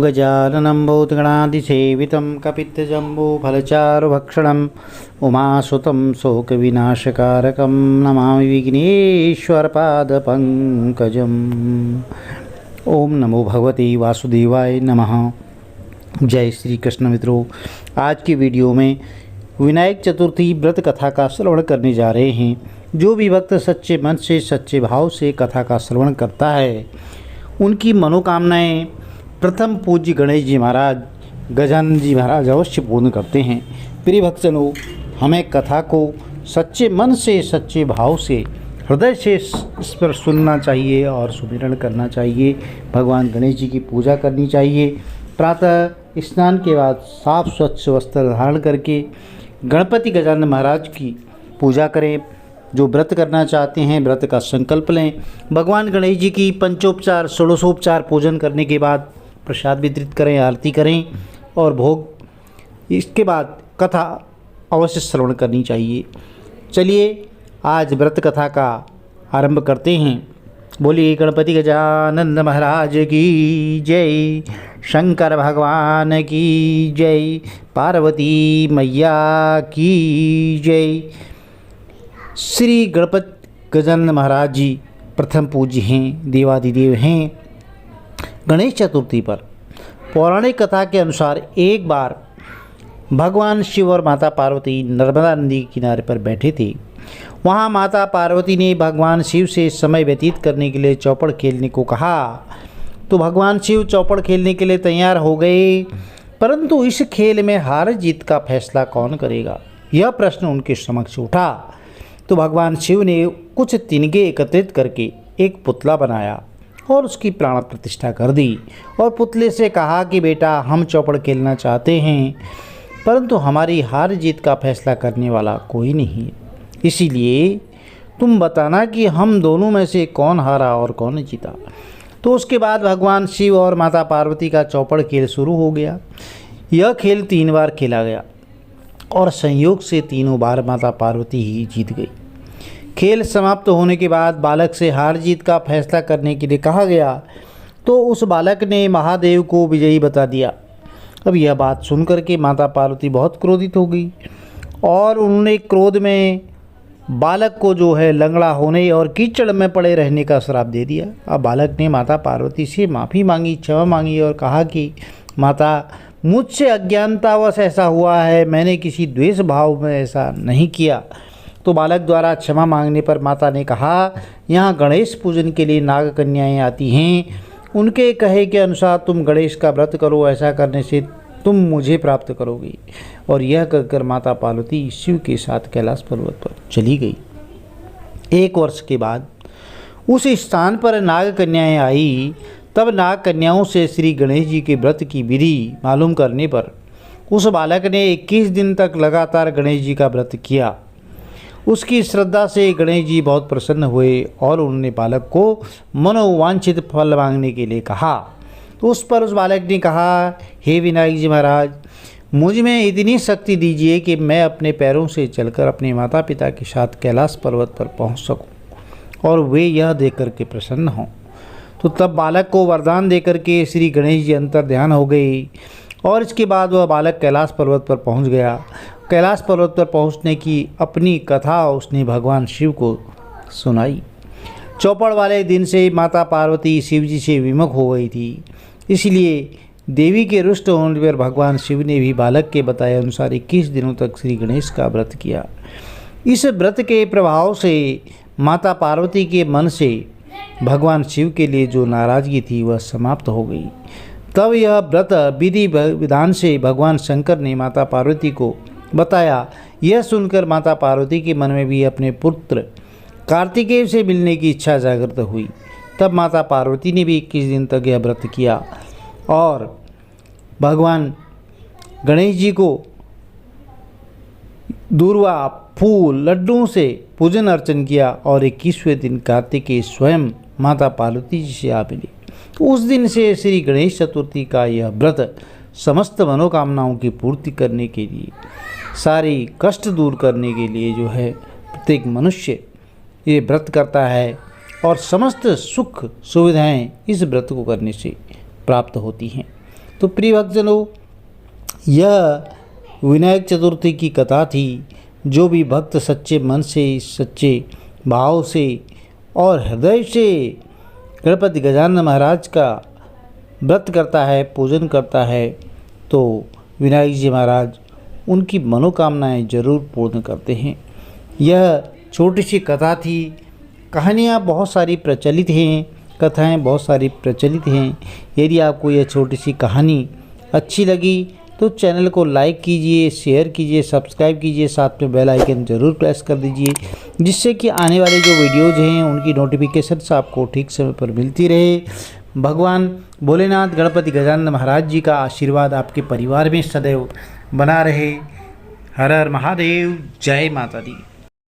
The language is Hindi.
गजाननं भूतगणाधिसेवितं कपित्थजम्बूफलचारुभक्षणम् उमासुतं शोकविनाशकारकं नमामि विघ्नेश्वरपादपङ्कजम्। ओम नमो भगवते वासुदेवाय नमः। जय श्री कृष्ण मित्रों, आज की वीडियो में विनायक चतुर्थी व्रत कथा का श्रवण करने जा रहे हैं। जो भी भक्त सच्चे मन से सच्चे भाव से कथा का श्रवण करता है उनकी मनोकामनाएं प्रथम पूज्य गणेश जी महाराज, गजानन जी महाराज अवश्य पूर्ण करते हैं। प्रिय भक्तजनों, हमें कथा को सच्चे मन से सच्चे भाव से हृदय से इस पर सुनना चाहिए और सुमिरन करना चाहिए। भगवान गणेश जी की पूजा करनी चाहिए। प्रातः स्नान के बाद साफ स्वच्छ वस्त्र धारण करके गणपति गजानन महाराज की पूजा करें। जो व्रत करना चाहते हैं व्रत का संकल्प लें। भगवान गणेश जी की पंचोपचार षोडशोपचार पूजन करने के बाद प्रसाद वितरित करें, आरती करें और भोग। इसके बाद कथा अवश्य श्रवण करनी चाहिए। चलिए आज व्रत कथा का आरंभ करते हैं। बोलिए गणपति गजानन महाराज की जय, शंकर भगवान की जय, पार्वती मैया की जय। श्री गणपति गजानन महाराज जी प्रथम पूज्य हैं, देवादिदेव हैं। गणेश चतुर्थी पर पौराणिक कथा के अनुसार एक बार भगवान शिव और माता पार्वती नर्मदा नदी के किनारे पर बैठे थे। वहाँ माता पार्वती ने भगवान शिव से समय व्यतीत करने के लिए चौपड़ खेलने को कहा तो भगवान शिव चौपड़ खेलने के लिए तैयार हो गए। परंतु इस खेल में हार जीत का फैसला कौन करेगा, यह प्रश्न उनके समक्ष उठा। तो भगवान शिव ने कुछ तिनके एकत्रित करके एक पुतला बनाया और उसकी प्राण प्रतिष्ठा कर दी और पुतले से कहा कि बेटा, हम चौपड़ खेलना चाहते हैं परंतु हमारी हार जीत का फैसला करने वाला कोई नहीं है, इसीलिए तुम बताना कि हम दोनों में से कौन हारा और कौन जीता। तो उसके बाद भगवान शिव और माता पार्वती का चौपड़ खेल शुरू हो गया। यह खेल 3 बार खेला गया और संयोग से तीनों बार माता पार्वती ही जीत गई। खेल समाप्त होने के बाद बालक से हार जीत का फैसला करने के लिए कहा गया तो उस बालक ने महादेव को विजयी बता दिया। अब यह बात सुनकर के माता पार्वती बहुत क्रोधित हो गई और उन्होंने क्रोध में बालक को जो है लंगड़ा होने और कीचड़ में पड़े रहने का श्राप दे दिया। अब बालक ने माता पार्वती से माफ़ी मांगी, क्षमा मांगी और कहा कि माता, मुझसे अज्ञानतावश ऐसा हुआ है, मैंने किसी द्वेष भाव में ऐसा नहीं किया। तो बालक द्वारा क्षमा मांगने पर माता ने कहा, यहाँ गणेश पूजन के लिए नाग कन्याएँ आती हैं, उनके कहे के अनुसार तुम गणेश का व्रत करो, ऐसा करने से तुम मुझे प्राप्त करोगी। और यह कहकर माता पार्वती शिव के साथ कैलाश पर्वत पर चली गई। 1 वर्ष के बाद उस स्थान पर नाग कन्याएँ आई। तब नाग कन्याओं से श्री गणेश जी के व्रत की विधि मालूम करने पर उस बालक ने 21 दिन तक लगातार गणेश जी का व्रत किया। उसकी श्रद्धा से गणेश जी बहुत प्रसन्न हुए और उन्होंने बालक को मनोवांछित फल मांगने के लिए कहा। तो उस पर उस बालक ने कहा, हे विनायक जी महाराज, मुझ में इतनी शक्ति दीजिए कि मैं अपने पैरों से चलकर अपने माता पिता के साथ कैलाश पर्वत पर पहुंच सकूं और वे यह देख कर के प्रसन्न हों। तो तब बालक को वरदान देकर के श्री गणेश जी अंतर ध्यान हो गई और इसके बाद वह बालक कैलाश पर्वत पर पहुंच गया। कैलाश पर्वत पर पहुंचने की अपनी कथा उसने भगवान शिव को सुनाई। चौपड़ वाले दिन से माता पार्वती शिव जी से विमुख हो गई थी, इसलिए देवी के रुष्ट होने पर भगवान शिव ने भी बालक के बताए अनुसार 21 दिनों तक श्री गणेश का व्रत किया। इस व्रत के प्रभाव से माता पार्वती के मन से भगवान शिव के लिए जो नाराज़गी थी वह समाप्त हो गई। तब यह व्रत विधि विधान से भगवान शंकर ने माता पार्वती को बताया। यह सुनकर माता पार्वती के मन में भी अपने पुत्र कार्तिकेय से मिलने की इच्छा जागृत हुई। तब माता पार्वती ने भी 21 दिन तक यह व्रत किया और भगवान गणेश जी को दूर्वा, फूल, लड्डुओं से पूजन अर्चन किया और 21वें दिन कार्तिकेय स्वयं माता पार्वती जी से आ मिली। तो उस दिन से श्री गणेश चतुर्थी का यह व्रत समस्त मनोकामनाओं की पूर्ति करने के लिए, सारी कष्ट दूर करने के लिए जो है प्रत्येक मनुष्य ये व्रत करता है और समस्त सुख सुविधाएं इस व्रत को करने से प्राप्त होती हैं। तो प्रिय भक्तजनों, यह विनायक चतुर्थी की कथा थी। जो भी भक्त सच्चे मन से, सच्चे भाव से और हृदय से गणपति गजानन महाराज का व्रत करता है, पूजन करता है, तो विनायक जी महाराज उनकी मनोकामनाएं जरूर पूर्ण करते हैं। यह छोटी सी कथा थी। कहानियाँ बहुत सारी प्रचलित हैं, कथाएं बहुत सारी प्रचलित हैं। यदि आपको यह छोटी सी कहानी अच्छी लगी तो चैनल को लाइक कीजिए, शेयर कीजिए, सब्सक्राइब कीजिए, साथ में बेल आइकन ज़रूर प्रेस कर दीजिए, जिससे कि आने वाले जो वीडियोज़ हैं उनकी नोटिफिकेशंस आपको ठीक समय पर मिलती रहे। भगवान भोलेनाथ गणपति गजानन महाराज जी का आशीर्वाद आपके परिवार में सदैव बना रहे। हर हर महादेव, जय माता दी।